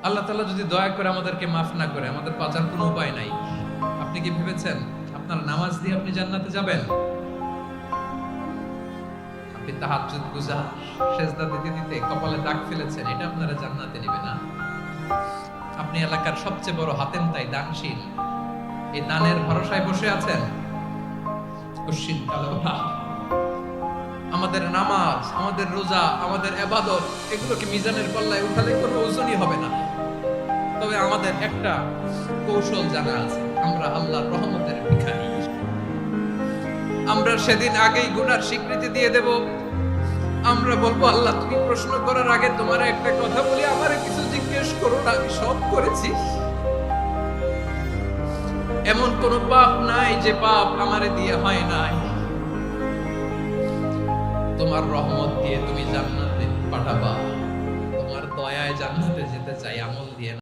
আল্লাহ তাআলা যদি দয়া করে আমাদেরকে মাফ না করে, আমাদের বাঁচার কোনো উপায় নাই। আপনি কি ভেবেছেন আপনার নামাজ দিয়ে আপনি জান্নাতে যাবেন? আপনি তাহাজ্জুদ গুজার, সেজদা দিতে দিতে কপালে দাগ ফেলেছেন, এটা আপনারা জান্নাতে নেবে না। আপনি এলাকার সবচেয়ে বড় হাতেম তাই দানশীল, এই দানের ভরসায় বসে আছেন। কুশ্চিত কালো ভাব। আমাদের নামাজ, আমাদের রোজা, আমাদের ইবাদত, এগুলোকে মিজানের পাল্লায় উঠালে কোনো ওজনই হবে না। তবে আমাদের একটা কৌশল জানা আছে, আমরা আল্লাহর রহমতের ভিখারি। আমরা সেদিন আগেই গুনার স্বীকৃতি দিয়ে দেব। আমরা বলবো, আল্লাহ তুমি প্রশ্ন করার আগে তোমার একটা কথা বলি, আমারে কিছু জিজ্ঞেস করো না, আমি সব করেছি। এমন কোন পাপ নাই যে পাপ আমারে দিয়ে হয় নাই। তোমার রহমত দিয়ে তুমি জান্নাতে পাঠাবা, তোমার দয়ায় জান্নাতে যেতে চাই, আমল দিয়ে না।